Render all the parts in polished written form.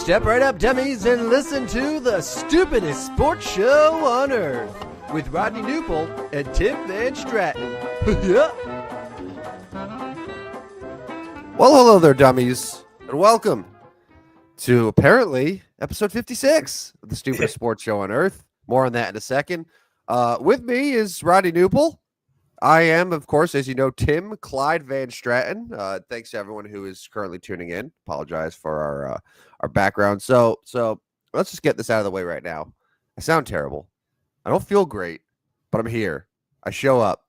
Step right up, dummies, and listen to the stupidest sports show on earth with Rodney Newbold and Tim Van Stratton. Yeah. Well, hello there, dummies, and welcome to apparently episode 56 of the stupidest sports show on earth. More on that in a second. With me is Rodney Newbold. I am, of course, as you know, Tim Clyde Van Stratton. Thanks to everyone who is currently tuning in. Apologize for our background. So let's just get this out of the way right now. I sound terrible. I don't feel great, but I'm here. I show up.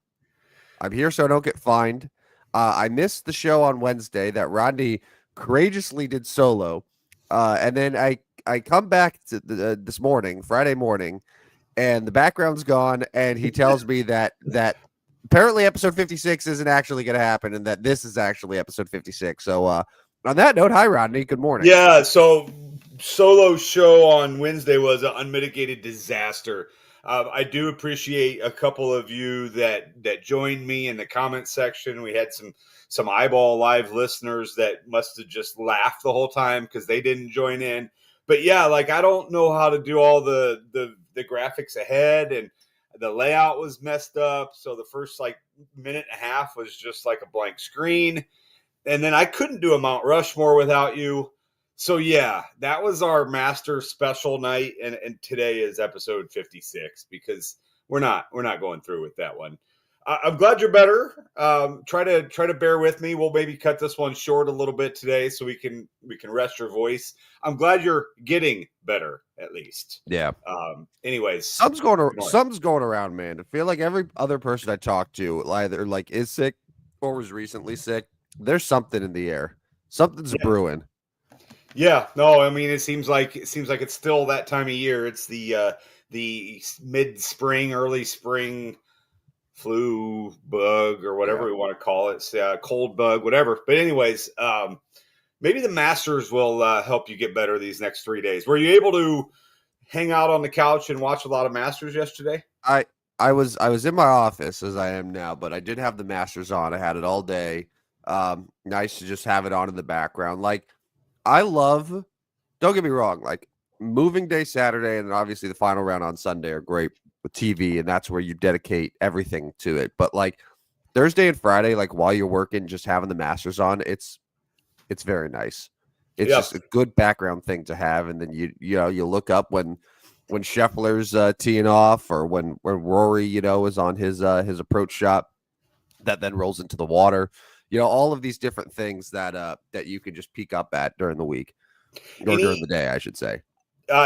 I'm here so I don't get fined. I missed the show on Wednesday that Rodney courageously did solo, and then I come back to this morning, Friday morning, and the background's gone, and he tells me that apparently episode 56 isn't actually going to happen, and that this is actually episode 56. So on that note, hi, Rodney. Good morning. Yeah, so solo show on Wednesday was an unmitigated disaster. I do appreciate a couple of you that joined me in the comment section. We had some eyeball live listeners that must have just laughed the whole time because they didn't join in. But yeah, like I don't know how to do all the graphics ahead, and the layout was messed up. So the first minute and a half was just like a blank screen. And then I couldn't do a Mount Rushmore without you. So yeah, that was our master special night. And today is episode 56 because we're not going through with that one. I'm glad you're better. Try to bear with me. We'll maybe cut this one short a little bit today so we can rest your voice. I'm glad you're getting better at least. Yeah. Anyways, something's going around, man. I feel like every other person I talk to either is sick or was recently sick. There's something in the air. Something's brewing. Yeah. No, I mean it seems like it's still that time of year. It's the mid-spring, early spring flu bug or whatever we want to call it. It's cold bug, whatever. But anyways, maybe the Masters will help you get better these next 3 days. Were you able to hang out on the couch and watch a lot of Masters yesterday? I was in my office as I am now, but I did have the Masters on. I had it all day. Nice to just have it on in the background. Don't get me wrong, moving day Saturday and obviously the final round on Sunday are great with TV, and that's where you dedicate everything to it. But Thursday and Friday, while you're working, just having the Masters on, it's very nice. It's just a good background thing to have. And then you look up when Scheffler's teeing off, or when Rory is on his approach shot that then rolls into the water. All of these different things that you can just peek up at during the week or during the day, I should say.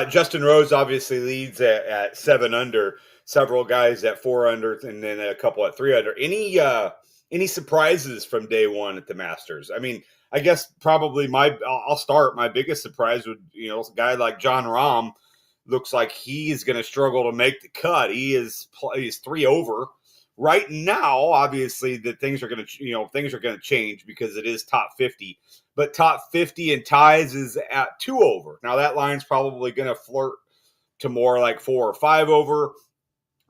Justin Rose obviously leads at 7 under, several guys at 4 under, and then a couple at 3 under. Any surprises from day one at the Masters? I mean, I guess probably I'll start. My biggest surprise would, a guy like Jon Rahm looks like he is going to struggle to make the cut. He's 3 over. Right now, obviously, things are going to change because it is top 50. But top 50 and ties is at 2 over. Now that line's probably going to flirt to more like 4 or 5 over.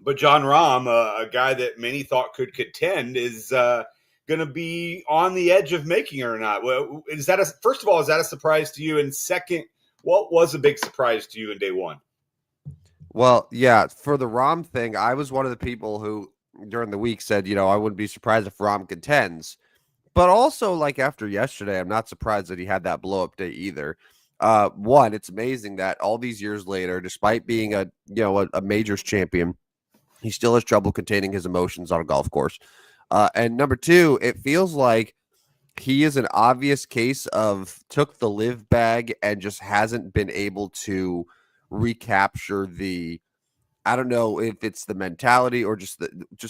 But Jon Rahm, a guy that many thought could contend, is going to be on the edge of making it or not. Well, first of all, is that a surprise to you? And second, what was a big surprise to you in day one? Well, yeah, for the Rahm thing, I was one of the people who during the week said, I wouldn't be surprised if Rahm contends. But also, after yesterday, I'm not surprised that he had that blow-up day either. One, it's amazing that all these years later, despite being a majors champion, he still has trouble containing his emotions on a golf course. And number two, it feels like he is an obvious case of took the live bag and just hasn't been able to recapture I don't know if it's the mentality or just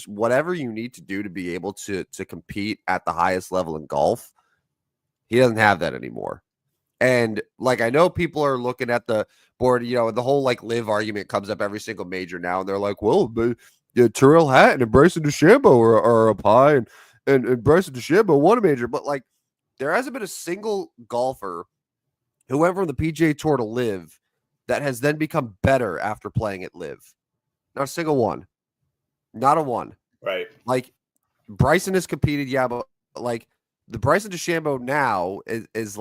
whatever you need to do to be able to compete at the highest level in golf. He doesn't have that anymore. And I know people are looking at the board, the whole live argument comes up every single major now. And they're like, well, but Tyrrell Hatton and Bryson DeChambeau are up high, and Bryson DeChambeau won a major. But there hasn't been a single golfer who went from the PGA Tour to live that has then become better after playing at live. Not a single one. Not a one. Right. Bryson has competed, yeah, but the Bryson DeChambeau now is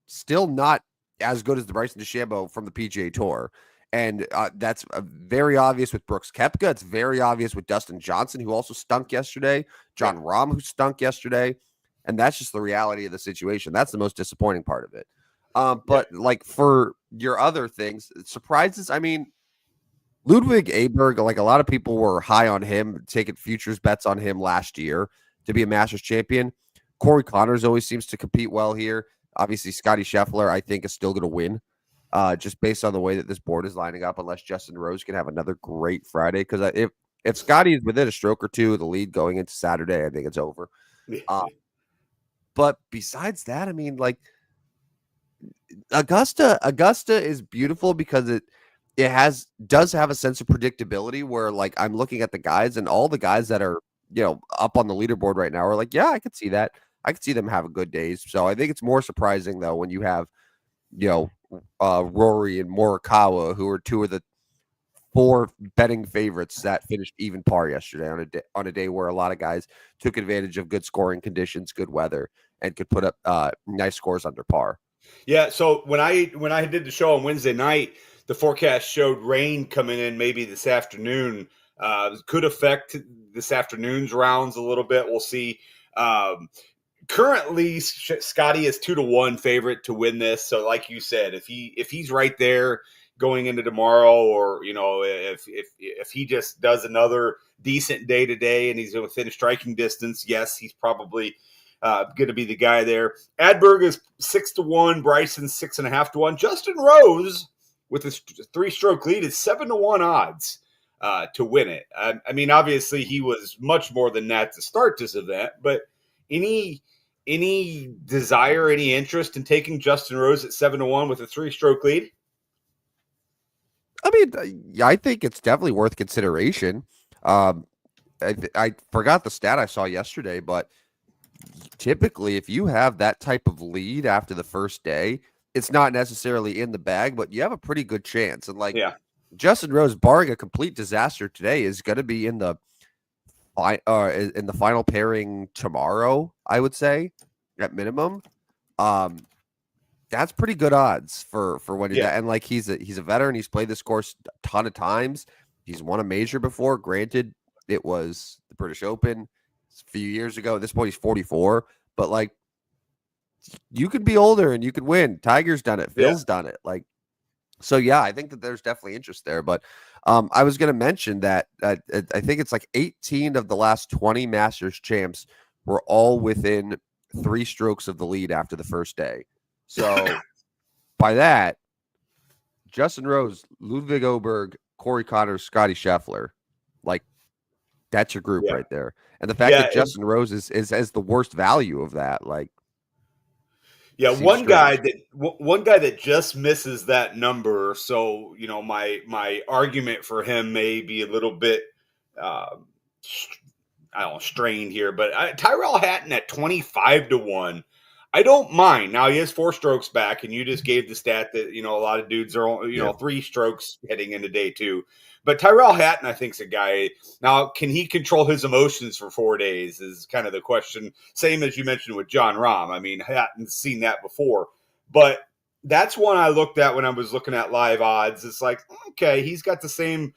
still not as good as the Bryson DeChambeau from the PGA Tour. And that's very obvious with Brooks Koepka. It's very obvious with Dustin Johnson, who also stunk yesterday. John Rahm, who stunk yesterday. And that's just the reality of the situation. That's the most disappointing part of it. But like for your other things, surprises, I mean, Ludwig Aberg, like a lot of people were high on him, taking futures bets on him last year to be a Masters champion. Corey Connors always seems to compete well here. Obviously, Scotty Scheffler, I think, is still going to win, just based on the way that this board is lining up, unless Justin Rose can have another great Friday. Because if Scotty is within a stroke or two of the lead going into Saturday, I think it's over. But besides that, I mean, like Augusta is beautiful because it does have a sense of predictability where like I'm looking at the guys and all the guys that are, up on the leaderboard right now are like, yeah, I could see that. I could see them having good days. So I think it's more surprising though when you have, Rory and Morikawa, who are two of the 4 betting favorites that finished even par yesterday on a day where a lot of guys took advantage of good scoring conditions, good weather, and could put up nice scores under par. Yeah. So when I did the show on Wednesday night, the forecast showed rain coming in maybe this afternoon. Could affect this afternoon's rounds a little bit. We'll see. Currently, Scotty is 2-1 favorite to win this. So, like you said, if he's right there going into tomorrow, or if he just does another decent day today and he's within striking distance, yes, he's probably going to be the guy there. Adberg is 6-1. Bryson 6.5-1. Justin Rose with his 3-stroke lead is 7-1 odds to win it. I mean, obviously he was much more than that to start this event, but any desire, any interest in taking Justin Rose at 7-1 with a 3-stroke lead? I mean, I think it's definitely worth consideration. I forgot the stat I saw yesterday, but typically if you have that type of lead after the first day, it's not necessarily in the bag, but you have a pretty good chance. And Justin Rose, barring a complete disaster today, is going to be in the final pairing tomorrow, I would say, at minimum. That's pretty good odds for when you're that. And like he's a veteran. He's played this course a ton of times. He's won a major before. Granted, it was the British Open a few years ago. At this point, he's 44. But like, you could be older and you could win. Tiger's done it. Phil's done it. Like, so yeah, I think that there's definitely interest there. But I was going to mention that I think it's like 18 of the last 20 Masters champs were all within 3 strokes of the lead after the first day. So by that, Justin Rose, Ludwig Oberg, Corey Connors, Scotty Scheffler, like that's your group right there. And the fact that Justin Rose is the worst value of that, like. Yeah, one guy that just misses that number. So, my argument for him may be a little bit, strained here. But Tyrell Hatton at 25-1, I don't mind. Now he is 4 strokes back, and you just gave the stat that a lot of dudes are 3 strokes heading into day 2. But Tyrell Hatton, I think, is a guy. Now, can he control his emotions for 4 days is kind of the question. Same as you mentioned with John Rahm. I mean, Hatton's seen that before. But that's one I looked at when I was looking at live odds. It's like, okay, he's got the same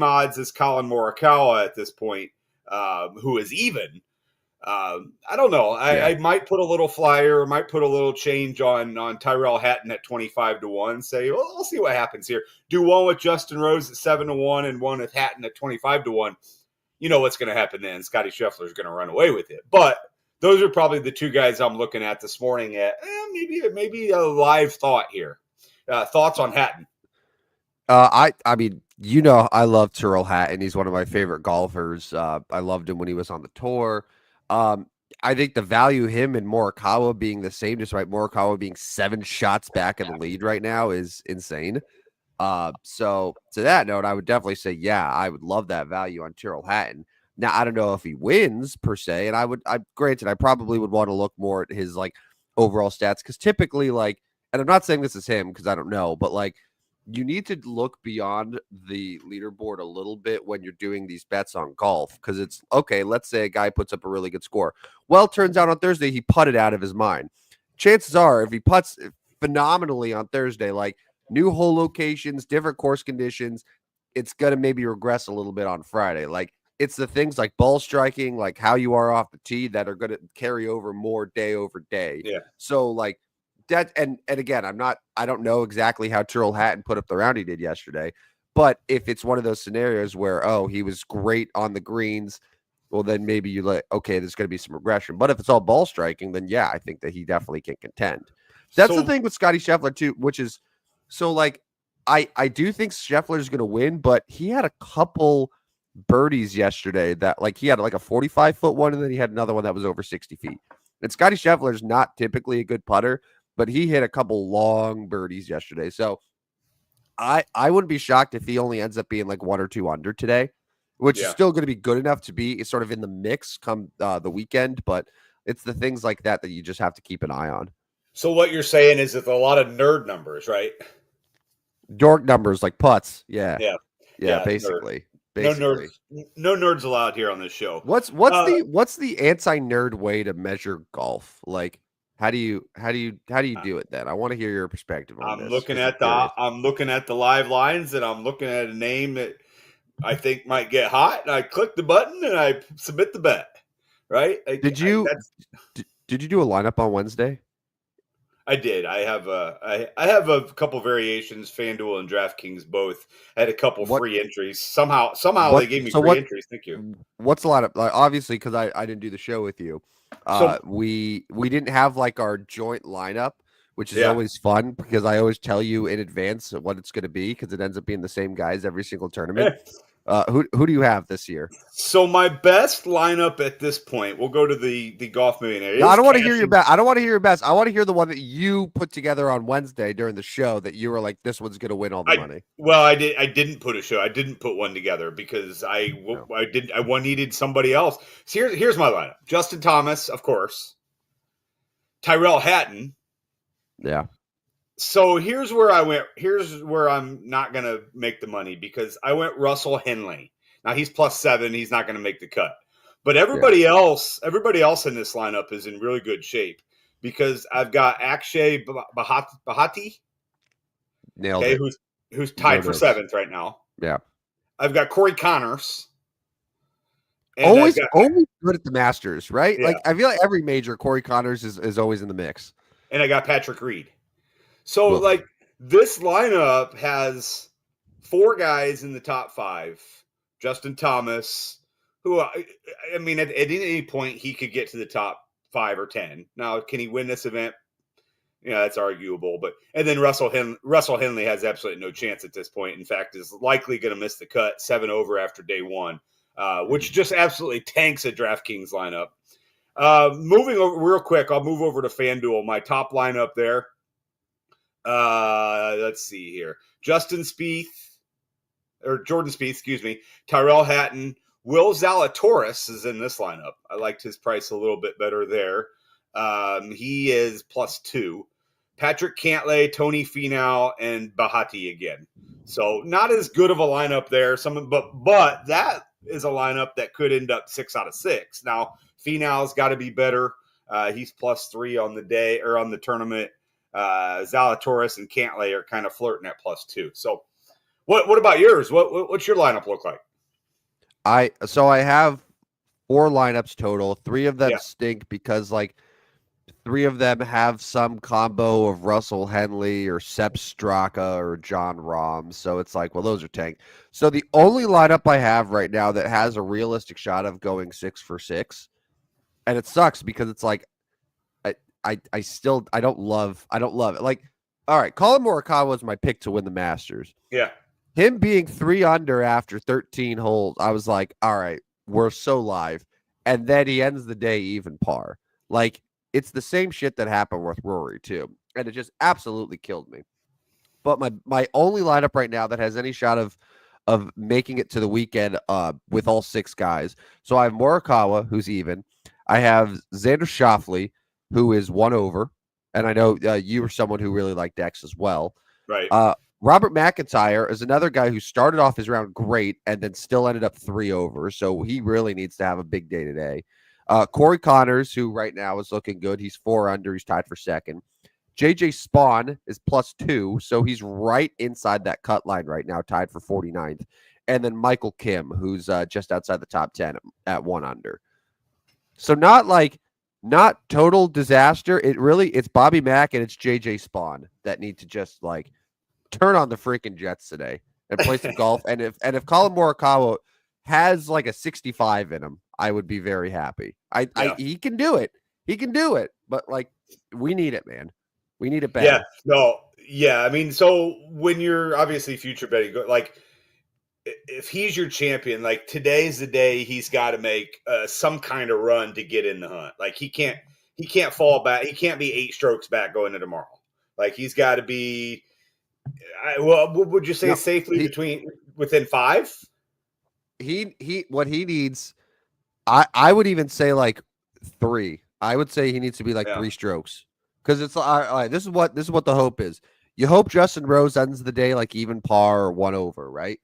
odds as Colin Morikawa at this point, who is even. I don't know. I might put a little flyer, or might put a little change on Tyrell Hatton at 25-1. Say, well, we'll see what happens here. Do one with Justin Rose at 7-1 and one with Hatton at 25-1. You know what's going to happen then. Scotty Scheffler is going to run away with it. But those are probably the 2 guys I'm looking at this morning at maybe a live thought here. Thoughts on Hatton? I mean, I love Tyrrell Hatton. He's one of my favorite golfers. I loved him when he was on the tour. I think the value of him and Morikawa being the same, despite Morikawa being 7 shots back in the lead right now, is insane. So to that note, I would definitely say, I would love that value on Tyrrell Hatton. Now, I don't know if he wins per se, and I probably would want to look more at his like overall stats, because typically, and I'm not saying this is him because I don't know, but like, you need to look beyond the leaderboard a little bit when you're doing these bets on golf, because it's okay. Let's say a guy puts up a really good score. Well, it turns out on Thursday he putted out of his mind. Chances are, if he puts, phenomenally on Thursday. Like new hole locations, different course conditions. It's going to maybe regress a little bit on Friday. Like it's the things like ball striking, like how you are off the tee that are going to carry over more day over day. Yeah. So like that. And again, I don't know exactly how Tyrrell Hatton put up the round he did yesterday, but if it's one of those scenarios where, oh, he was great on the greens, well, then maybe you like, okay, there's going to be some regression. But if it's all ball striking, then yeah, I think that he definitely can contend. That's the thing with Scotty Scheffler too, which is so like I do think Scheffler is going to win, but he had a couple birdies yesterday that like he had like a 45-foot one, and then he had another one that was over 60 feet. And Scotty Scheffler is not typically a good putter, but he hit a couple long birdies yesterday. So I wouldn't be shocked if he only ends up being like 1 or 2 under today, which is still going to be good enough to be sort of in the mix come the weekend. But it's the things like that you just have to keep an eye on. So what you're saying is it's a lot of nerd numbers, right? Dork numbers like putts. Yeah. Basically. No nerds allowed here on this show. What's the anti-nerd way to measure golf? Like, how do you do it then? I want to hear your perspective on this. I'm looking at the live lines, and I'm looking at a name that I think might get hot, and I click the button and I submit the bet. Right? Did you do a lineup on Wednesday? I did. I have a couple variations. FanDuel and DraftKings both had a couple free entries. Somehow they gave me free entries. Thank you. What's a lot of obviously because I didn't do the show with you. We didn't have like our joint lineup, which is always fun because I always tell you in advance what it's going to be because it ends up being the same guys every single tournament. Who do you have this year? So my best lineup at this point, we'll go to the Golf Millionaire. No, I don't want to hear your best. I don't want to hear your best. I want to hear the one that you put together on Wednesday during the show that you were like, this one's going to win all the money. Well, I didn't put a show. I didn't put one together because I needed somebody else. So here's my lineup: Justin Thomas, of course, Tyrrell Hatton. Yeah. So here's where I went. Here's where I'm not going to make the money because I went Russell Henley. Now he's +7. He's not going to make the cut. But everybody else in this lineup is in really good shape because I've got Akshay Bhatti. Nailed it. Who's tied for 7th right now. Yeah. I've got Corey Connors. Always good at the Masters, right? Yeah. Like I feel like every major, Corey Connors is always in the mix. And I got Patrick Reed. So, like, this lineup has 4 guys in the top 5. Justin Thomas, who, I mean, at any point, he could get to the top 5 or 10. Now, can he win this event? Yeah, that's arguable. And then Russell Henley has absolutely no chance at this point. In fact, is likely going to miss the cut 7 over after day 1, which just absolutely tanks a DraftKings lineup. Moving over real quick, I'll move over to FanDuel. My top lineup there. Let's see here. Jordan Spieth, excuse me. Tyrrell Hatton, Will Zalatoris is in this lineup. I liked his price a little bit better there. He is +2. Patrick Cantlay, Tony Finau, and Bhatti again. So not as good of a lineup there. But that is a lineup that could end up 6 out of 6. Now Finau's got to be better. He's +3 on the day or on the tournament. Zalatoris and Cantlay are kind of flirting at +2. So what about yours? What's your lineup look like? I have 4 lineups total. 3 of them stink because like 3 of them have some combo of Russell Henley or Sepp Straka or John Rahm. So it's like, well, those are tank. So the only lineup I have right now that has a realistic shot of going 6 for 6, and it sucks because it's like I don't love it. Like, all right, Colin Morikawa was my pick to win the Masters. Yeah. Him being 3 under after 13 holes, I was like, all right, we're so live. And then he ends the day even par. Like, it's the same shit that happened with Rory too. And it just absolutely killed me. But my only lineup right now that has any shot of making it to the weekend with all 6 guys. So I have Morikawa, who's even. I have Xander Schauffele, who is 1 over. And I know you were someone who really liked X as well. Right. Robert McIntyre is another guy who started off his round great and then still ended up 3 over. So he really needs to have a big day today. Corey Connors, who right now is looking good. He's 4 under. He's tied for 2nd. JJ Spawn is +2, so he's right inside that cut line right now, tied for 49th. And then Michael Kim, who's just outside the top 10 at 1 under. So not total disaster. It's Bobby Mack and it's JJ Spawn that need to just like turn on the freaking Jets today and play some golf. And if Colin Morikawa has like a 65 in him, I would be very happy. He can do it. He can do it. But like, we need it, man. We need it bad. Yeah. No. Yeah. I mean, so when you're obviously future betting, like if he's your champion, like today's the day he's got to make some kind of run to get in the hunt. Like he can't fall back. He can't be 8 strokes back going into tomorrow. Like he's got to be. Well, would you say safely within 5? What he needs, I would even say like 3. I would say he needs to be like 3 strokes, because it's all right. This is what the hope is. You hope Justin Rose ends the day like even par or 1 over, right?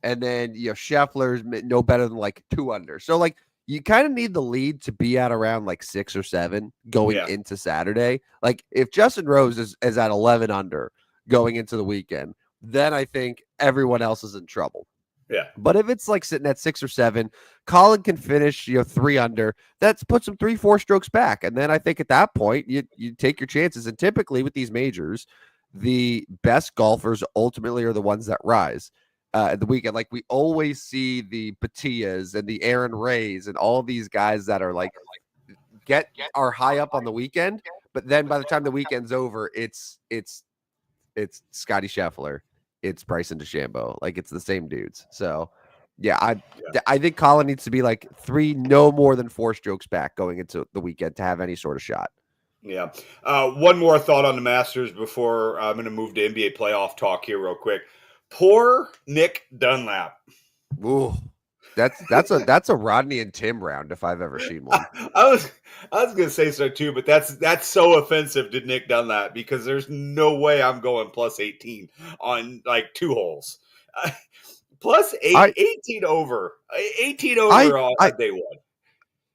And then Scheffler's no better than like 2 under. So like you kind of need the lead to be at around like 6 or 7 going into Saturday. Like if Justin Rose is at 11 under going into the weekend, then I think everyone else is in trouble. Yeah. But if it's like sitting at 6 or 7, Colin can finish 3 under. That puts him 3-4 strokes back. And then I think at that point you take your chances. And typically with these majors, the best golfers ultimately are the ones that rise. At the weekend, like we always see the Patias and the Aaron Rays and all these guys that are like are high up on the weekend, but then by the time the weekend's over, it's Scotty Scheffler, it's Bryson DeChambeau, like it's the same dudes. So I think Colin needs to be like 3, no more than 4 strokes back going into the weekend to have any sort of shot. Yeah. One more thought on the Masters before I'm going to move to NBA playoff talk here real quick. Poor Nick Dunlap. Ooh, that's a Rodney and Tim round if I've ever seen one. I was gonna say so too, but that's so offensive to Nick Dunlap because there's no way I'm going plus 18 on like 2 holes. Plus 18 over. 18 over on day 1.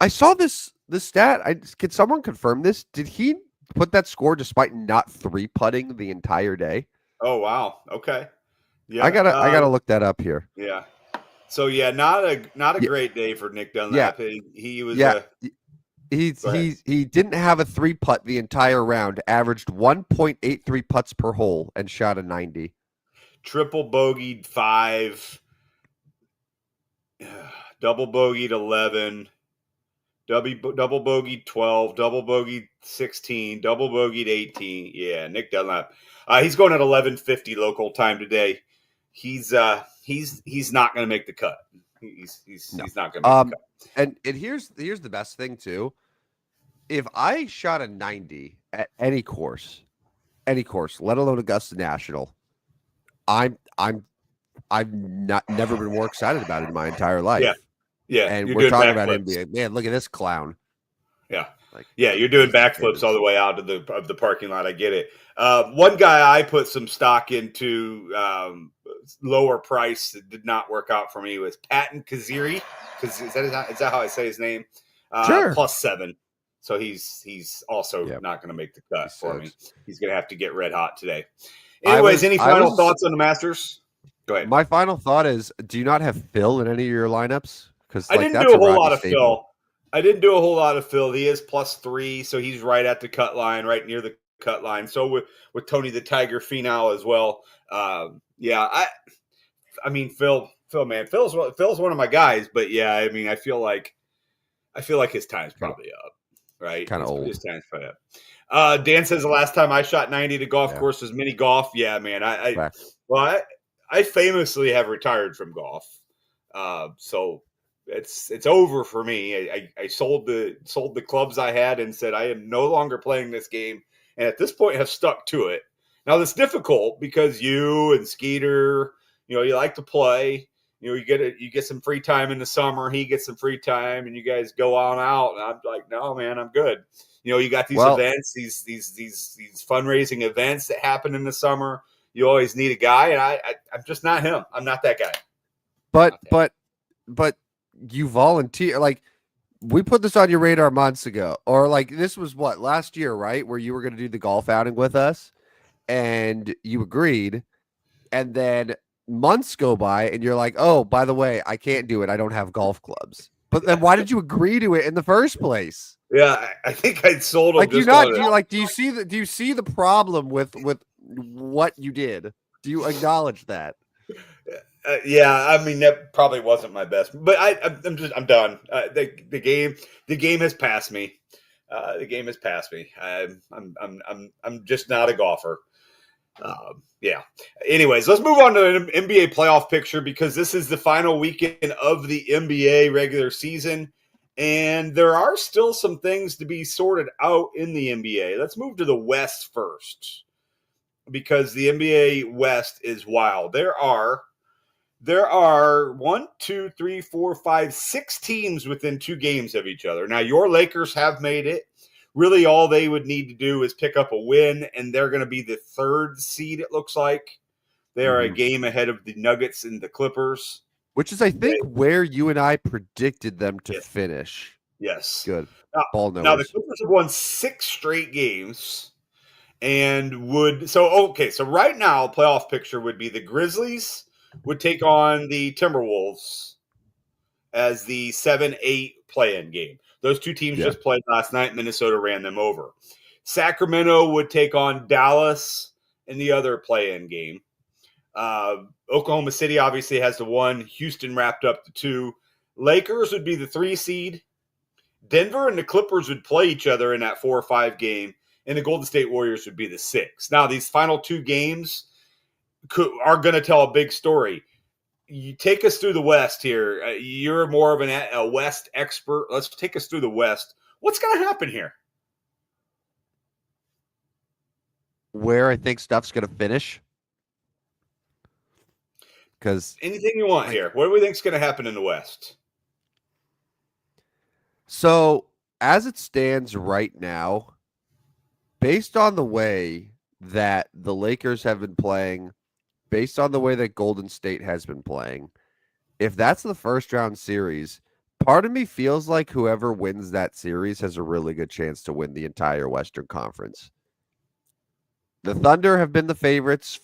I saw this stat. Can someone confirm this? Did he put that score despite not 3-putting the entire day? Oh wow. Okay. Yeah, I gotta look that up here. Yeah. So not a great day for Nick Dunlap. Yeah. He was. He didn't have a 3-putt the entire round. Averaged 1.83 putts per hole and shot a 90. Triple bogeyed 5. Double bogeyed 11. Double bogeyed 12. Double bogeyed 16. Double bogeyed 18. Yeah, Nick Dunlap. He's going at 11:50 local time today. He's not going to make the cut. He's not going to make the cut. And here's the best thing too. If I shot a 90 at any course, let alone Augusta National, I've never been more excited about it in my entire life. Yeah. And we're talking about NBA. Man, look at this clown. Yeah. You're doing backflips all the way out of the parking lot. I get it. One guy I put some stock into lower price that did not work out for me was Patton Kaziri. Is that how I say his name? Sure. Plus 7. So he's also not going to make the cut for me. He's going to have to get red hot today. Anyways, any final thoughts on the Masters? Go ahead. My final thought is: do you not have Phil in any of your lineups? Because I didn't do a whole lot of Phil. I didn't do a whole lot of Phil. He is plus 3, so he's right at the cut line, right near the cut line. So with Tony the Tiger Finau as well. I mean Phil, man, Phil's one of my guys, but I mean I feel like his time's probably up, right? Kind of old. His time's probably up. Dan says the last time I shot 90 at a golf course was mini golf. Yeah, man. I famously have retired from golf, so. It's over for me. I sold the clubs I had and said I am no longer playing this game, and at this point have stuck to it. Now that's difficult because you and Skeeter, you like to play. You get some free time in the summer. He gets some free time, and you guys go on out. And I'm like, no, man, I'm good. You got these events, these fundraising events that happen in the summer. You always need a guy, and I'm just not him. I'm not that guy. But you volunteer, like we put this on your radar months ago, or like this was what, last year, right? Where you were going to do the golf outing with us and you agreed. And then months go by and you're like, oh, by the way, I can't do it. I don't have golf clubs. But then why did you agree to it in the first place? Yeah, I think I sold them Like, just on it. do you see the problem with what you did? Do you acknowledge that? Yeah, I mean that probably wasn't my best, but I'm done. The game has passed me. The game has passed me. I'm just not a golfer. Yeah. Anyways, let's move on to an NBA playoff picture because this is the final weekend of the NBA regular season, and there are still some things to be sorted out in the NBA. Let's move to the West first because the NBA West is wild. There are 1, 2, 3, 4, 5, 6 teams within 2 games of each other. Now, your Lakers have made it. Really, all they would need to do is pick up a win, and they're going to be the 3rd seed, it looks like. They are a game ahead of the Nuggets and the Clippers. Which is, I think, where you and I predicted them to finish. Yes. Good. Now, the Clippers have won 6 straight games and so right now, playoff picture would be the Grizzlies would take on the Timberwolves as the 7-8 play-in game. Those 2 teams just played last night. Minnesota ran them over. Sacramento would take on Dallas in the other play-in game. Oklahoma City obviously has the 1. Houston wrapped up the 2. Lakers would be the 3 seed. Denver and the Clippers would play each other in that 4 or 5 game, and the Golden State Warriors would be the 6. Now, these final 2 games are going to tell a big story. You take us through the West here. You're more of a West expert. Let's take us through the West. What's going to happen here? Where I think stuff's going to finish. Because anything you want here. What do we think is going to happen in the West? So, as it stands right now, based on the way that the Lakers have been playing, based on the way that Golden State has been playing, if that's the first round series, part of me feels like whoever wins that series has a really good chance to win the entire Western Conference. The Thunder have been the favorites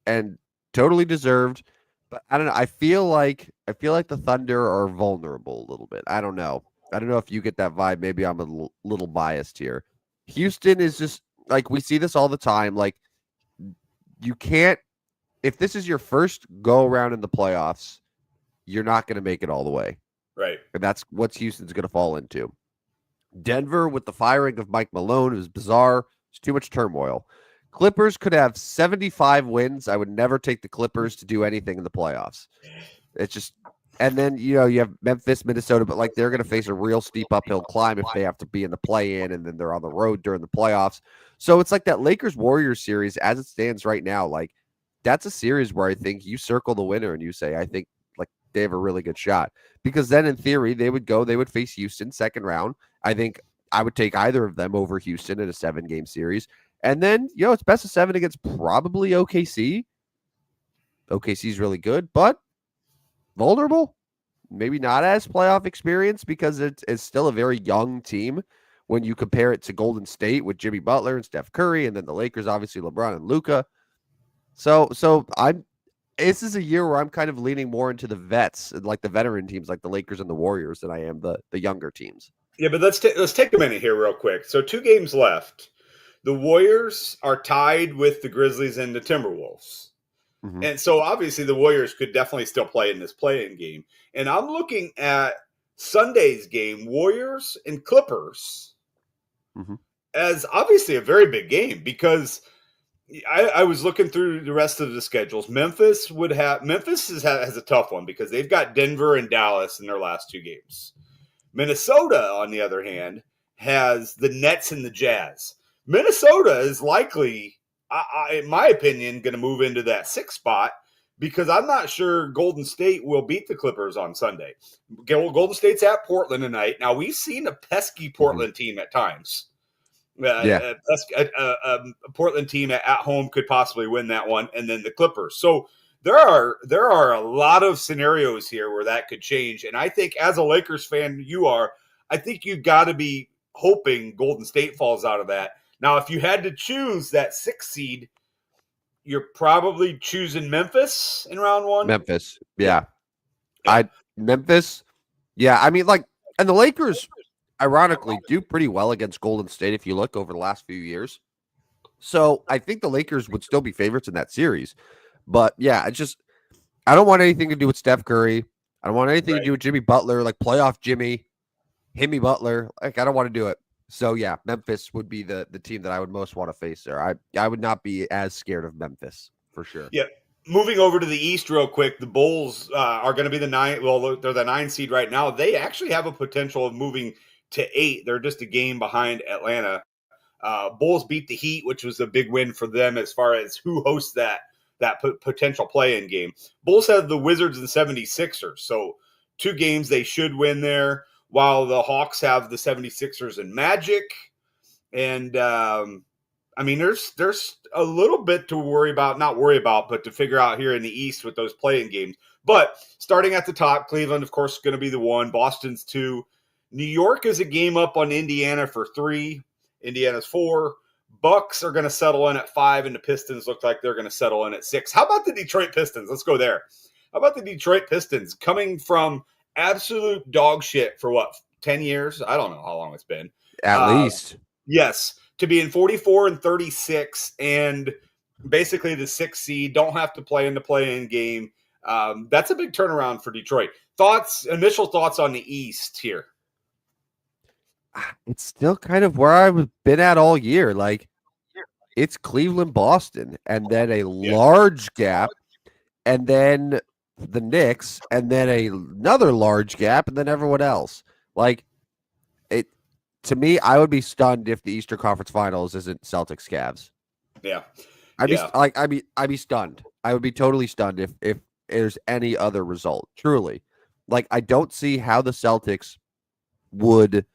and totally deserved, but I don't know. I feel like the Thunder are vulnerable a little bit. I don't know. I don't know if you get that vibe. Maybe I'm a little biased here. Houston is just like, we see this all the time. Like, you can't, if this is your first go around in the playoffs, you're not going to make it all the way. Right. And that's what Houston's going to fall into. Denver, with the firing of Mike Malone, it was bizarre. It's too much turmoil. Clippers could have 75 wins. I would never take the Clippers to do anything in the playoffs. It's just, and then, you have Memphis, Minnesota, but like they're going to face a real steep uphill climb if they have to be in the play-in, and then they're on the road during the playoffs. So it's like that Lakers-Warriors series as it stands right now. Like, that's a series where I think you circle the winner and you say, I think like they have a really good shot, because then in theory they would face Houston second round. I think I would take either of them over Houston in a 7-game series. And then, it's best of 7 against probably OKC. OKC's really good, but vulnerable. Maybe not as playoff experience because it's still a very young team when you compare it to Golden State with Jimmy Butler and Steph Curry, and then the Lakers, obviously LeBron and Luka. So this is a year where I'm kind of leaning more into the vets, like the veteran teams, like the Lakers and the Warriors, than I am the younger teams. Yeah, but let's take a minute here real quick. So 2 games left. The Warriors are tied with the Grizzlies and the Timberwolves. Mm-hmm. And so obviously the Warriors could definitely still play in this play-in game. And I'm looking at Sunday's game, Warriors and Clippers, as obviously a very big game, because I was looking through the rest of the schedules. Memphis has a tough one because they've got Denver and Dallas in their last 2 games. Minnesota, on the other hand, has the Nets and the Jazz. Minnesota is likely, in my opinion, going to move into that 6th spot because I'm not sure Golden State will beat the Clippers on Sunday. Golden State's at Portland tonight. Now, we've seen a pesky Portland team at times. A Portland team at home could possibly win that one, and then the Clippers. So there are a lot of scenarios here where that could change. And I think as a Lakers fan, I think you got to be hoping Golden State falls out of that. Now, if you had to choose that 6th seed, you're probably choosing Memphis in round 1. Memphis. Yeah. Yeah. Memphis. Yeah. I mean, like, and the Lakers, ironically, do pretty well against Golden State if you look over the last few years. So I think the Lakers would still be favorites in that series. But yeah, I don't want anything to do with Steph Curry. I don't want anything to do with Jimmy Butler, like playoff Jimmy, Jimmy Butler. Like, I don't want to do it. So yeah, Memphis would be the team that I would most want to face there. I would not be as scared of Memphis for sure. Yeah. Moving over to the East real quick, the Bulls are going to be the 9. Well, they're the 9 seed right now. They actually have a potential of moving to 8. They're just a game behind Atlanta. Bulls beat the Heat, which was a big win for them as far as who hosts that potential play-in game. Bulls have the Wizards and 76ers, so 2 games they should win there, while the Hawks have the 76ers and Magic. And I mean, there's a little bit to not worry about, but to figure out here in the East with those play-in games. But starting at the top, Cleveland, of course, is going to be the 1. Boston's 2. New York is a game up on Indiana for 3. Indiana's 4. Bucks are going to settle in at 5, and the Pistons look like they're going to settle in at 6. How about the Detroit Pistons? Let's go there. How about the Detroit Pistons coming from absolute dog shit for 10 years? I don't know how long it's been. At least. Yes. To be in 44 and 36 and basically the 6th seed, don't have to play in the play-in game. That's a big turnaround for Detroit. Initial thoughts on the East here. It's still kind of where I've been at all year. Like, it's Cleveland, Boston, and then a large gap, and then the Knicks, and then another large gap, and then everyone else. Like, to me, I would be stunned if the Eastern Conference Finals isn't Celtics Cavs. Yeah. I'd be stunned. I would be totally stunned if there's any other result. Truly. Like, I don't see how the Celtics would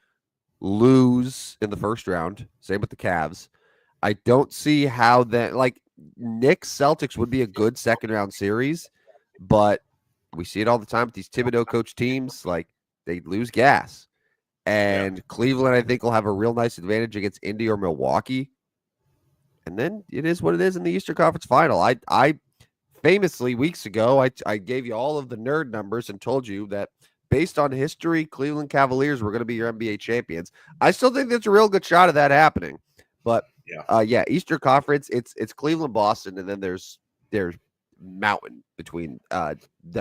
lose in the first round. Same with the Cavs. I don't see how that, like, Knicks Celtics would be a good second round series, but we see it all the time with these Thibodeau coach teams. Like, they lose gas. And Cleveland, I think, will have a real nice advantage against Indy or Milwaukee. And then it is what it is in the Eastern Conference Final. I famously, weeks ago, I gave you all of the nerd numbers and told you that based on history, Cleveland Cavaliers were going to be your NBA champions. I still think there's a real good shot of that happening. But Eastern Conference, it's Cleveland, Boston, and then there's mountain between them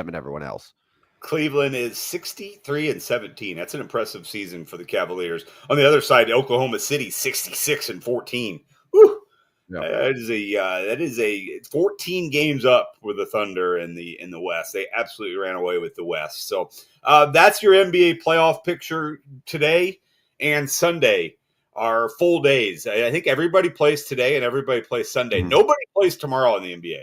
and everyone else. Cleveland is 63 and 17. That's an impressive season for the Cavaliers. On the other side, Oklahoma City 66 and 14. Whew. Yeah. That is a 14 games up with the Thunder in the West. They absolutely ran away with the West. So that's your NBA playoff picture today and Sunday are full days. I think everybody plays today and everybody plays Sunday. Mm-hmm. Nobody plays tomorrow in the NBA.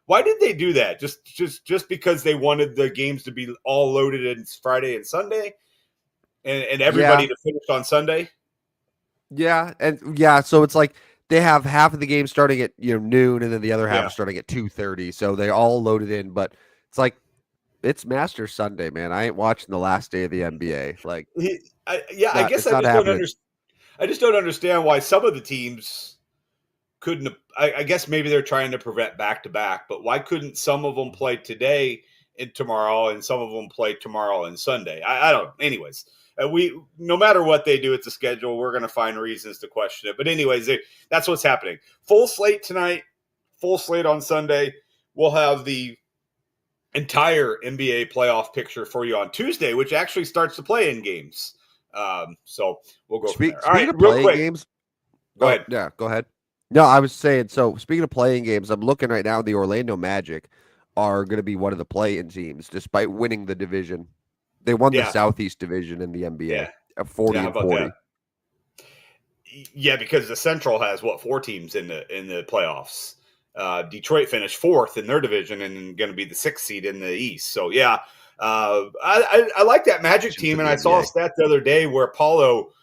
Why did they do that? Just because they wanted the games to be all loaded in Friday and Sunday, and everybody to finish on Sunday. Yeah, so it's like they have half of the game starting at noon, and then the other half starting at 2:30. So they all loaded in, but it's like it's Masters Sunday, man. I ain't watching the last day of the NBA. Like, I guess I just don't understand why some of the teams couldn't. I guess maybe they're trying to prevent back-to-back, but why couldn't some of them play today and tomorrow, and some of them play tomorrow and Sunday? I don't know. Anyways, no matter what they do at the schedule, we're going to find reasons to question it. But anyways, that's what's happening. Full slate tonight, full slate on Sunday. We'll have the entire NBA playoff picture for you on Tuesday, which actually starts the play-in games. So we'll go from there. All right, real quick. Games, go ahead. Yeah, go ahead. No, I was saying, so speaking of playing games, I'm looking right now, the Orlando Magic are going to be one of the play-in teams, despite winning the division. They won the Southeast Division in the NBA at 40 and 40. That? Yeah, because the Central has, 4 teams in the playoffs. Detroit finished 4th in their division and going to be the 6th seed in the East. So, I like that Magic team, and I saw a stat the other day where Paulo –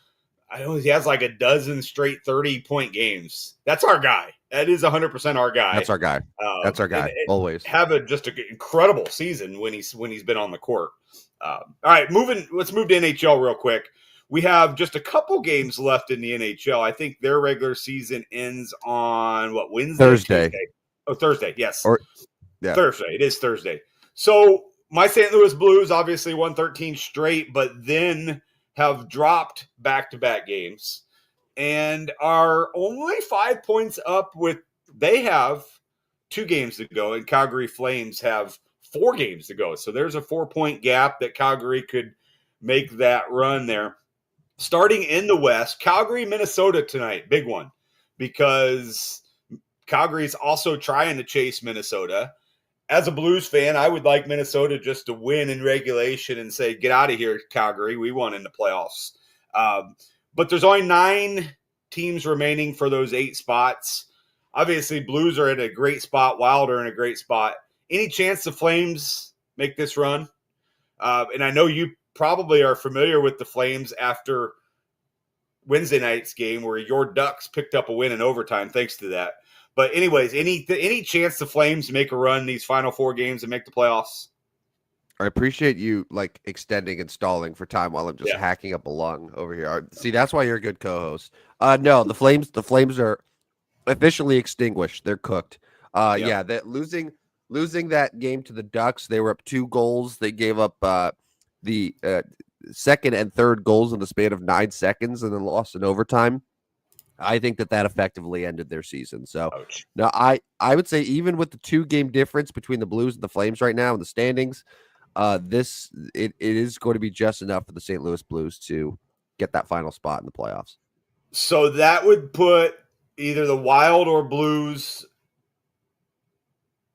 I know he has like a dozen straight 30-point games. That's our guy. That is 100% our guy. That's our guy. That's our guy. Always have just an incredible season when he's been on the court. All right, let's move to NHL real quick. we have just a couple games left in the NHL. I think their regular season ends on Wednesday? Thursday. Tuesday? Oh, Thursday. Yes. Or yeah. Thursday. It is Thursday. So my St. Louis Blues obviously won 13 straight, but then have dropped back-to-back games and are only 5 points up they have 2 games to go, and Calgary Flames have 4 games to go. So there's a 4-point gap that Calgary could make that run there. Starting in the West, Calgary, Minnesota tonight, big one, because Calgary's also trying to chase Minnesota. As a Blues fan, I would like Minnesota just to win in regulation and say, get out of here, Calgary. We won in the playoffs. But there's only 9 teams remaining for those 8 spots. Obviously, Blues are in a great spot. Wild are in a great spot. Any chance the Flames make this run? And I know you probably are familiar with the Flames after Wednesday night's game where your Ducks picked up a win in overtime thanks to that. But anyways, any chance the Flames make a run these final 4 games and make the playoffs? I appreciate you like extending and stalling for time while I'm just hacking up a lung over here. See, that's why you're a good co-host. No, the Flames are officially extinguished. They're cooked. Yeah, that losing that game to the Ducks, they were up 2 goals. They gave up the second and third goals in the span of 9 seconds and then lost in overtime. I think that effectively ended their season. So now I would say even with the 2-game difference between the Blues and the Flames right now in the standings, it is going to be just enough for the St. Louis Blues to get that final spot in the playoffs. So that would put either the Wild or Blues,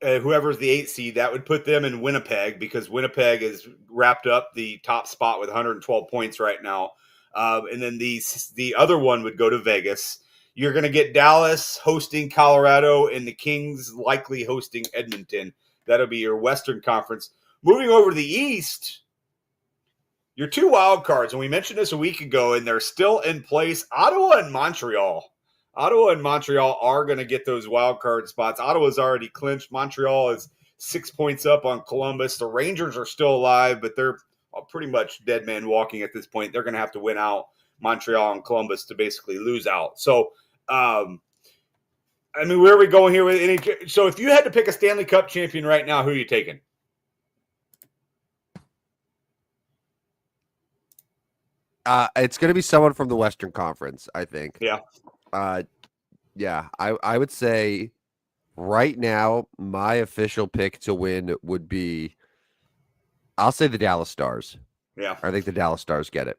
whoever's the 8th seed, that would put them in Winnipeg because Winnipeg is wrapped up the top spot with 112 points right now. And then the other one would go to Vegas. You're going to get Dallas hosting Colorado and the Kings likely hosting Edmonton. That'll be your Western Conference. Moving over to the East, your 2 wild cards, and we mentioned this a week ago, and they're still in place, Ottawa and Montreal. Ottawa and Montreal are going to get those wild card spots. Ottawa's already clinched. Montreal is 6 points up on Columbus. The Rangers are still alive, but they're pretty much dead man walking at this point. They're going to have to win out Montreal and Columbus to basically lose out. So, I mean, where are we going here with any? So, if you had to pick a Stanley Cup champion right now, who are you taking? It's going to be someone from the Western Conference, I think. Yeah. Yeah. I would say right now my official pick to win would be. I'll say the Dallas Stars. Yeah. I think the Dallas Stars get it.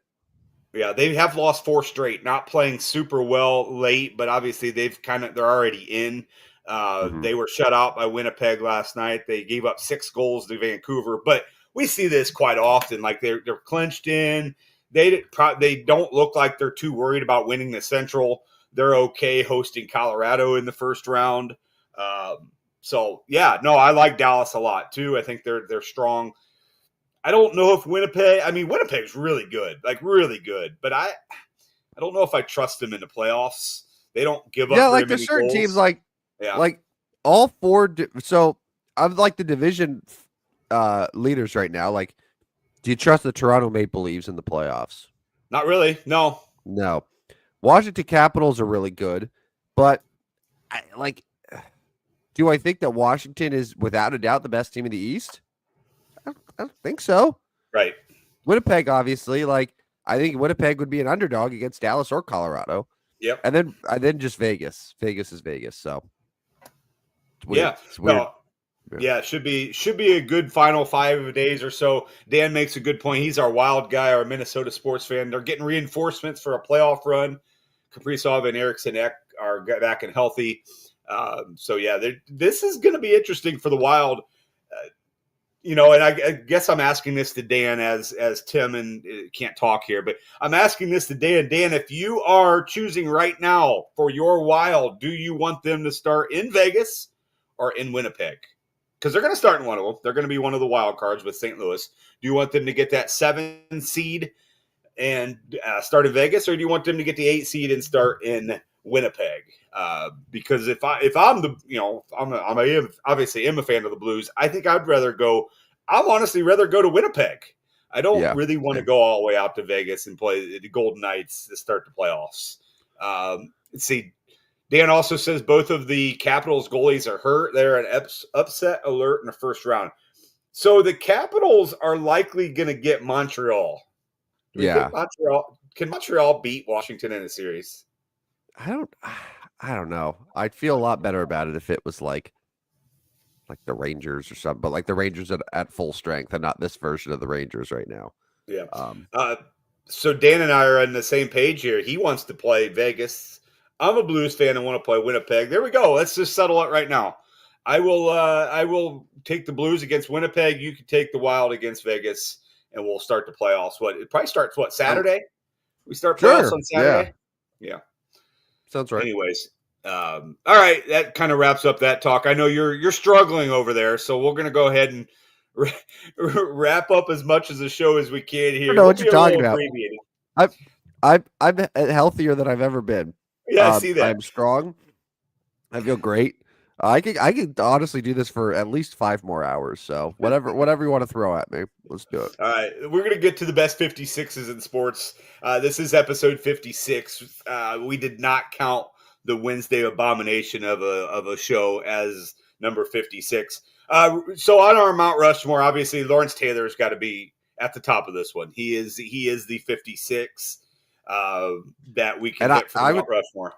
Yeah, they have lost 4 straight, not playing super well late, but obviously they're already in. They were shut out by Winnipeg last night. They gave up 6 goals to Vancouver, but we see this quite often. Like they're clinched in. They don't look like they're too worried about winning the Central. They're okay hosting Colorado in the first round. So yeah, no, I like Dallas a lot too. I think they're strong. I don't know if Winnipeg's really good, like really good, but I don't know if I trust them in the playoffs. They don't give up. Yeah, like there's certain goals. teams like all 4. So I'm like the division leaders right now. Like, do you trust the Toronto Maple Leafs in the playoffs? Not really. No. Washington Capitals are really good, but do I think that Washington is without a doubt the best team in the East? I don't think so. Right. Winnipeg, obviously, I think Winnipeg would be an underdog against Dallas or Colorado. Yep. And then just Vegas. Vegas is Vegas. So it's weird. Yeah, it should be a good final 5 days or so. Dan makes a good point. He's our wild guy, our Minnesota sports fan. They're getting reinforcements for a playoff run. Kaprizov and Eriksson Ek are back and healthy. So yeah, this is going to be interesting for the Wild. And I guess I'm asking this to Dan as Tim and can't talk here, but I'm asking this to Dan. Dan, if you are choosing right now for your Wild, do you want them to start in Vegas or in Winnipeg? Because they're going to start in one of them. They're going to be one of the wild cards with St. Louis. Do you want them to get that 7 seed and start in Vegas, or do you want them to get the 8 seed and start in Winnipeg? Because if I'm the, obviously am a fan of the Blues. I think I'm honestly rather go to Winnipeg. I don't Yeah. really want to go all the way out to Vegas and play the Golden Knights to start the playoffs. Let's see. Dan also says both of the Capitals goalies are hurt. They're an upset alert in the first round. So the Capitals are likely going to get Montreal. Do we think can Montreal beat Washington in a series? I don't know. I'd feel a lot better about it if it was like the Rangers or something, but like the Rangers at full strength and not this version of the Rangers right now. Yeah. So Dan and I are on the same page here. He wants to play Vegas. I'm a Blues fan and want to play Winnipeg. There we go. Let's just settle it right now. I will take the Blues against Winnipeg. You can take the Wild against Vegas, and we'll start the playoffs. It probably starts Saturday? We start playoffs on Saturday? Yeah. Sounds right. Anyways, all right. That kind of wraps up that talk. I know you're struggling over there, so we're going to go ahead and wrap up as much as the show as we can here. I don't know what you're talking about. I'm healthier than I've ever been. Yeah, I see that. I'm strong. I feel great. I could honestly do this for at least 5 more hours. So whatever you want to throw at me, let's do it. All right, we're gonna get to the best 56s in sports. This is episode 56. We did not count the Wednesday abomination of a show as number 56. So on our Mount Rushmore, obviously Lawrence Taylor's got to be at the top of this one. He is the 56 that we can get from Mount Rushmore.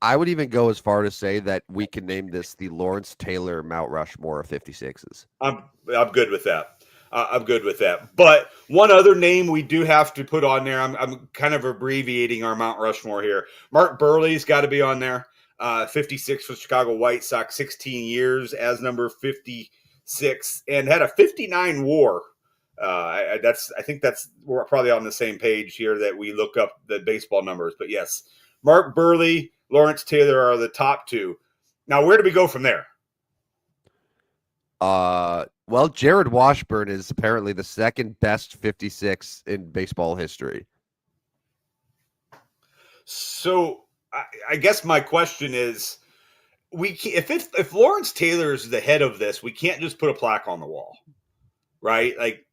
I would even go as far to say that we can name this the Lawrence Taylor Mount Rushmore of 56s. I'm good with that. I'm good with that. But one other name we do have to put on there. I'm kind of abbreviating our Mount Rushmore here. Mark Burley's got to be on there. 56 for Chicago White Sox, 16 years as number 56, and had a 59 WAR. I think we're probably on the same page here that we look up the baseball numbers. But yes, Mark Burley, Lawrence Taylor are the top two. Now, where do we go from there? Well, Jared Washburn is apparently the second best 56 in baseball history. So, I guess my question is, if Lawrence Taylor is the head of this, we can't just put a plaque on the wall, right?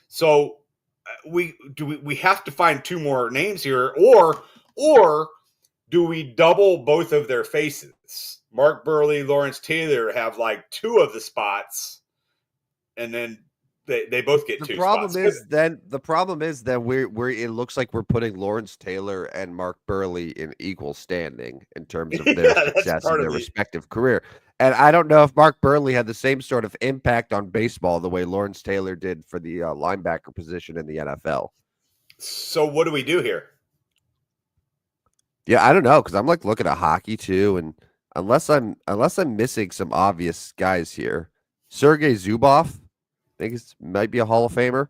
So we have to find 2 more names here, or do we double both of their faces? Mark Burley, Lawrence Taylor have 2 of the spots, and then they both get 2 spots. The problem is that it looks like we're putting Lawrence Taylor and Mark Burley in equal standing in terms of their success in their respective career. And I don't know if Mark Burley had the same sort of impact on baseball the way Lawrence Taylor did for the linebacker position in the NFL. So what do we do here? Yeah, I don't know, because I'm looking at hockey too, and unless I'm missing some obvious guys here, Sergei Zubov, I think might be a Hall of Famer.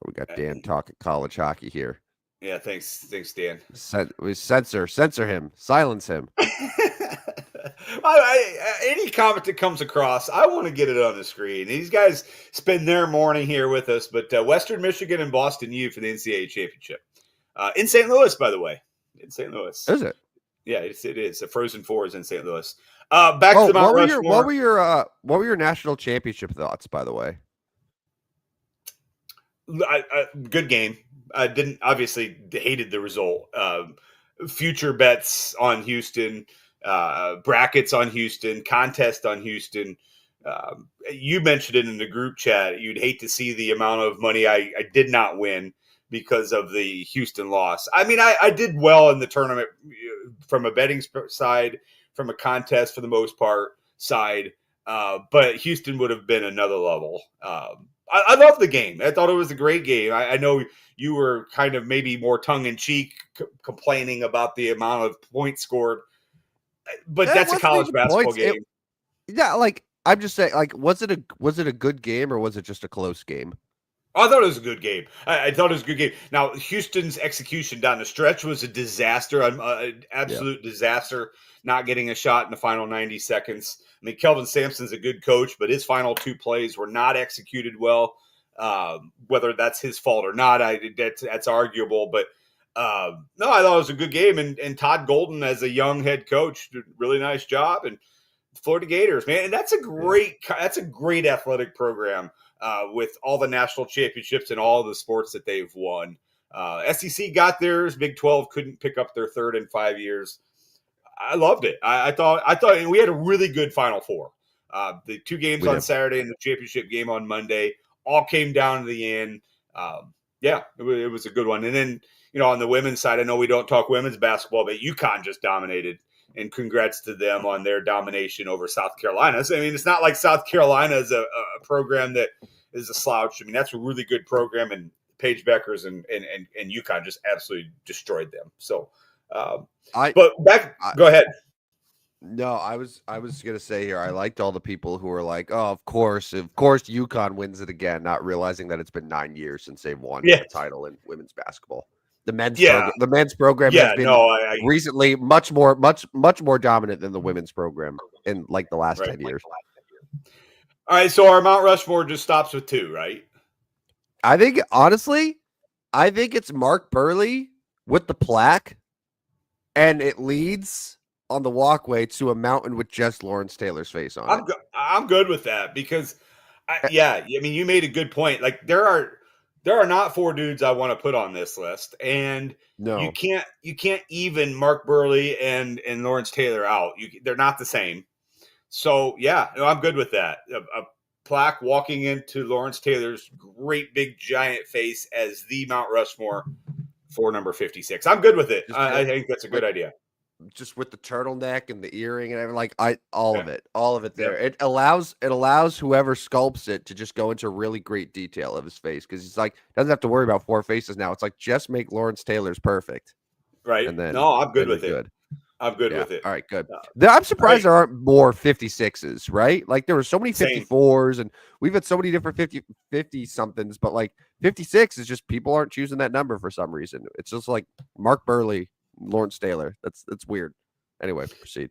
We got Dan talking college hockey here. Yeah, thanks, Dan. Censor him, silence him. Any comment that comes across, I want to get it on the screen. These guys spend their morning here with us, but Western Michigan and Boston U for the NCAA championship. In St. Louis, by the way. In St. Louis. Is it? Yeah, it is. The Frozen Four is in St. Louis. Back to the Mount Rushmore. What were your national championship thoughts, by the way? Good game. I hated the result. Future bets on Houston, brackets on Houston, contest on Houston. You mentioned it in the group chat. You'd hate to see the amount of money I did not win because of the Houston loss. I mean, I did well in the tournament from a betting side, from a contest for the most part side, but Houston would have been another level. I love the game. I thought it was a great game. I know you were kind of maybe more tongue-in-cheek complaining about the amount of points scored, but that's a college basketball game. I'm just saying, was it a good game or was it just a close game? I thought it was a good game. I thought it was a good game. Now, Houston's execution down the stretch was a disaster, an absolute disaster, not getting a shot in the final 90 seconds. I mean, Kelvin Sampson's a good coach, but his final 2 plays were not executed well. Whether that's his fault or not, that's arguable. But no, I thought it was a good game. And Todd Golden, as a young head coach, did a really nice job. And Florida Gators, man, and that's a great athletic program. with all the national championships and all the sports that they've won. SEC got theirs. Big 12 couldn't pick up their third in 5 years. I loved it. I thought, and we had a really good Final Four. The 2 games on Saturday and the championship game on Monday all came down to the end. It was a good one. And then, on the women's side, I know we don't talk women's basketball, but UConn just dominated. And congrats to them on their domination over South Carolina. I mean, it's not like South Carolina is a program that is a slouch. I mean, that's a really good program, and Paige Beckers and UConn just absolutely destroyed them. So, go ahead. No, I was gonna say here, I liked all the people who were like, "Oh, of course, UConn wins it again," not realizing that it's been 9 years since they've won a title in women's basketball. The men's program has been recently much more dominant than the women's program in like the last 10 years. All right, so our Mount Rushmore just stops with 2, right? I think it's Mark Burley with the plaque, and it leads on the walkway to a mountain with just Lawrence Taylor's face on it. I'm good with that because, I mean, you made a good point. Like there are not 4 dudes I want to put on this list, and you can't even Mark Burley and Lawrence Taylor out. They're not the same. So I'm good with that. A plaque walking into Lawrence Taylor's great big giant face as the Mount Rushmore for number 56. I'm good with it. I think that's a good idea. Just with the turtleneck and the earring and everything, all of it there. It allows whoever sculpts it to just go into really great detail of his face, because he's like doesn't have to worry about 4 faces now. It's like just make Lawrence Taylor's perfect, right? And then I'm good with it. I'm good with it. All right, good. I'm surprised there aren't more 56s, right? Like there were so many 54s, and we've had so many different 50 somethings, but like 56 is just people aren't choosing that number for some reason. It's just like Mark Burley, Lawrence Taylor. That's weird. Anyway, proceed.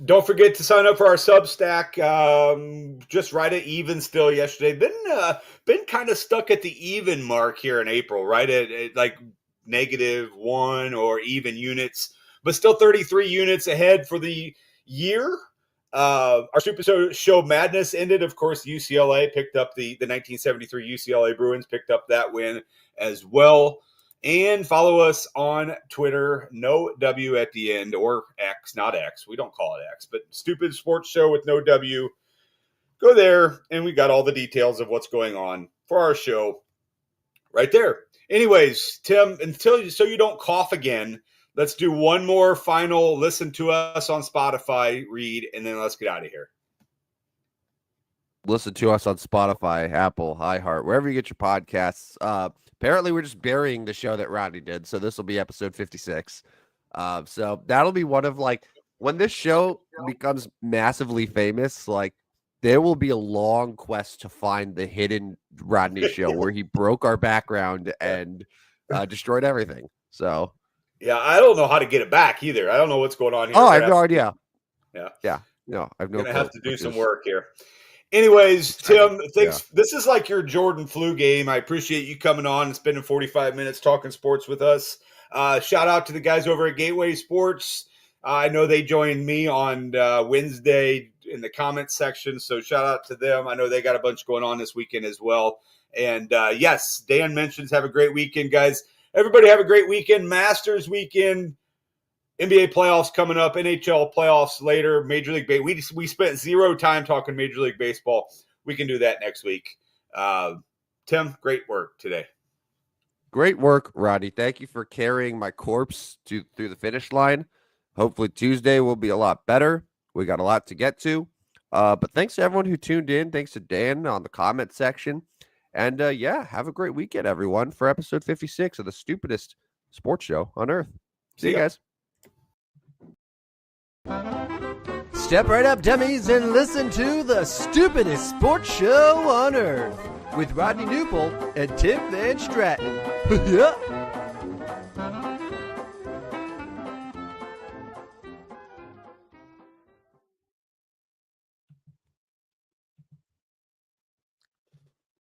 Don't forget to sign up for our Substack. Just right at even still yesterday. Been kind of stuck at the even mark here in April, right at like -1 or even units, but still 33 units ahead for the year. Our Super Show Madness ended. Of course, UCLA picked up the 1973 UCLA Bruins picked up that win as well. And follow us on Twitter, no W at the end, or X, not X. We don't call it X, but Stupid Sports Show with no W. Go there, and we got all the details of what's going on for our show right there. Anyways, Tim, so you don't cough again, let's do one more final listen to us on Spotify read, and then let's get out of here. Listen to us on Spotify, Apple, iHeart, wherever you get your podcasts. Apparently, we're just burying the show that Rodney did, so this will be episode 56. So that'll be one of like when this show becomes massively famous, like there will be a long quest to find the hidden Rodney show where he broke our background and destroyed everything. So I don't know how to get it back either. I don't know what's going on here. Oh, I have no idea. Yeah. No, I have no. Gonna have to do some work here. Anyways, Tim, thanks. This is like your Jordan flu game. I appreciate you coming on and spending 45 minutes talking sports with us. Shout out to the guys over at Gateway Sports. I know they joined me on Wednesday in the comments section, so shout out to them. I know they got a bunch going on this weekend as well. And yes, Dan mentions have a great weekend, guys. Everybody have a great weekend. Masters weekend. NBA playoffs coming up, NHL playoffs later, Major League Baseball. We spent 0 time talking Major League Baseball. We can do that next week. Tim, great work today. Great work, Rodney. Thank you for carrying my corpse through the finish line. Hopefully Tuesday will be a lot better. We got a lot to get to. But thanks to everyone who tuned in. Thanks to Dan on the comment section. And have a great weekend, everyone, for episode 56 of the Stupidest Sports Show on Earth. See you guys. Step right up, dummies, and listen to the Stupidest Sports Show on Earth with Rodney Newbold and Tim Van Stratton.